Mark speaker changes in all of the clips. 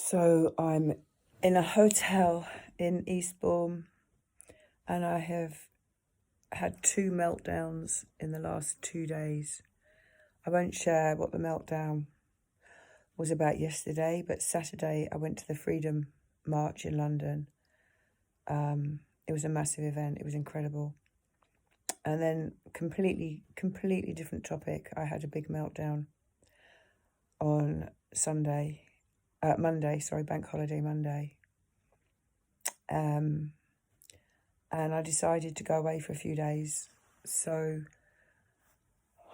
Speaker 1: So I'm in a hotel in Eastbourne and I have had 2 meltdowns in the last 2 days. I won't share what the meltdown was about yesterday, but Saturday I went to the Freedom March in London. It was a massive event. It was incredible. And then completely different topic. I had a big meltdown on Monday, bank holiday Monday. And I decided to go away for a few days. So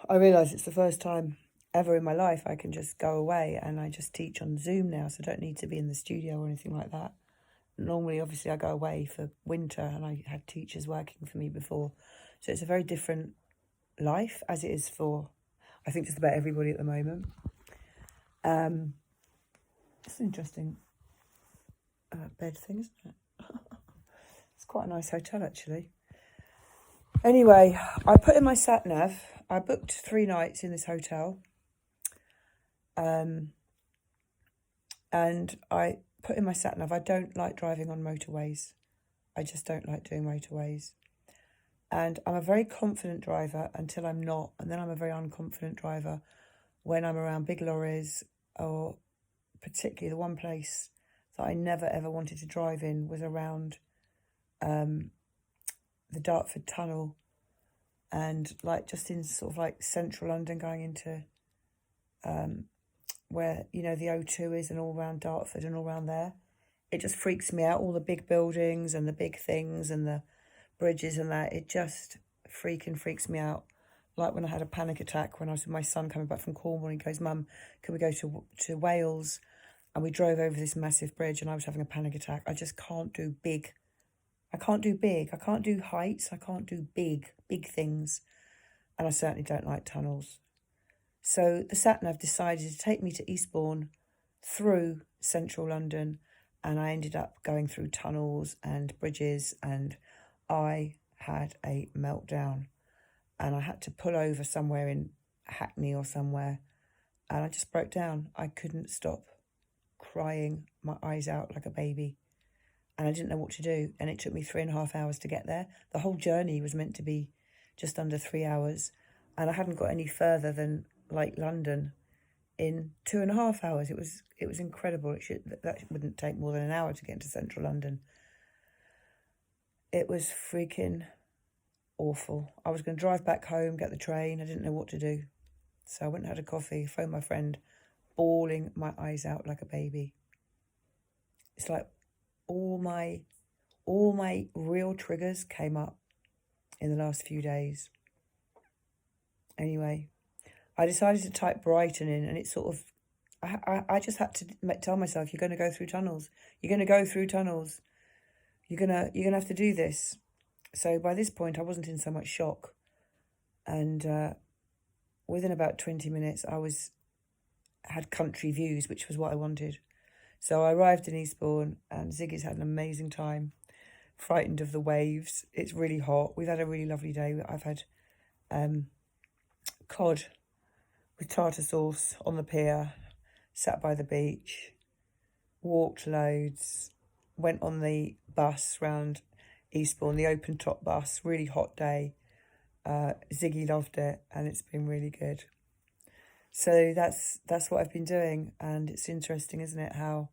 Speaker 1: I realised it's the first time ever in my life I can just go away, and I just teach on Zoom now, so I don't need to be in the studio or anything like that. Normally, obviously, I go away for winter and I had teachers working for me before. So it's a very different life, as it is for, I think, just about everybody at the moment. It's an interesting bed thing, isn't it? It's quite a nice hotel, actually. Anyway, I put in my sat-nav. I booked 3 nights in this hotel. And I put in my sat-nav, I don't like driving on motorways. I just don't like doing motorways. And I'm a very confident driver until I'm not. And then I'm a very unconfident driver when I'm around big lorries, or particularly the one place that I never ever wanted to drive in was around the Dartford Tunnel, and like just in sort of like central London, going into where, you know, the O2 is, and all around Dartford and all around there. It just freaks me out, all the big buildings and the big things and the bridges and that. It just freaks me out. Like when I had a panic attack when I was with my son coming back from Cornwall, and he goes, "Mum, can we go to Wales?" And we drove over this massive bridge and I was having a panic attack. I just can't do big. I can't do big. I can't do heights. I can't do big things. And I certainly don't like tunnels. So the sat-nav decided to take me to Eastbourne through central London, and I ended up going through tunnels and bridges, and I had a meltdown. And I had to pull over somewhere in Hackney or somewhere, and I just broke down. I couldn't stop crying my eyes out like a baby, and I didn't know what to do. And it took me 3.5 hours to get there. The whole journey was meant to be just under 3 hours, and I hadn't got any further than like London in 2.5 hours. It was incredible. That wouldn't take more than an hour to get into central London. It was freaking awful. I was going to drive back home, get the train. I didn't know what to do. So I went and had a coffee, phoned my friend, bawling my eyes out like a baby. It's like all my real triggers came up in the last few days. Anyway, I decided to type Brighton in, and it sort of, I just had to tell myself, you're going to go through tunnels. You're going to go through tunnels. You're gonna have to do this. So by this point, I wasn't in so much shock. And within about 20 minutes, I had country views, which was what I wanted. So I arrived in Eastbourne, and Ziggy's had an amazing time. Frightened of the waves. It's really hot. We've had a really lovely day. I've had cod with tartar sauce on the pier, sat by the beach, walked loads, went on the bus round Eastbourne, the open top bus, really hot day. Ziggy loved it, and it's been really good. So that's what I've been doing, and it's interesting, isn't it, how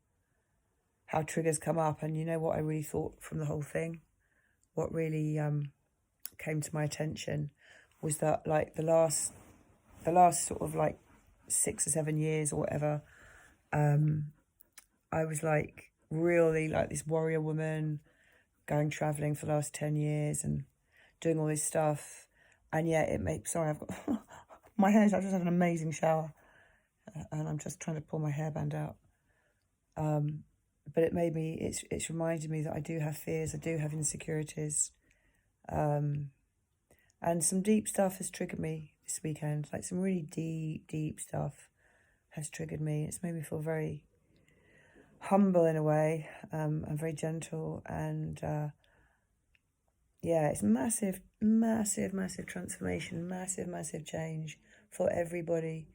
Speaker 1: triggers come up. And you know what I really thought from the whole thing? What really came to my attention was that, like, the last sort of like 6 or 7 years or whatever, I was like really like this warrior woman, going travelling for the last 10 years and doing all this stuff. And yet I've got my hair's, I just had an amazing shower, and I'm just trying to pull my hairband out. But it's reminded me that I do have fears, I do have insecurities. And some deep stuff has triggered me this weekend, like some really deep stuff has triggered me. It's made me feel very humble in a way, and very gentle, and it's massive transformation, massive change for everybody.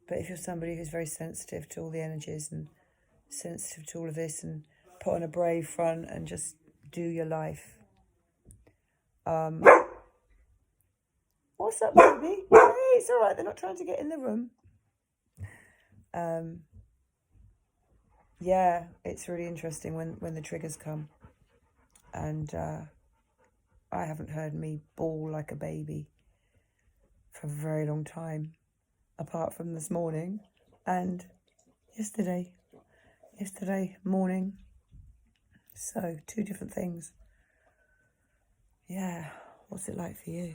Speaker 1: But if you're somebody who's very sensitive to all the energies and sensitive to all of this and put on a brave front and just do your life. What's up, baby? Hey, it's all right. They're not trying to get in the room. Yeah, it's really interesting when the triggers come. And I haven't heard me bawl like a baby for a very long time, apart from this morning and yesterday morning. So 2 different things. Yeah, what's it like for you?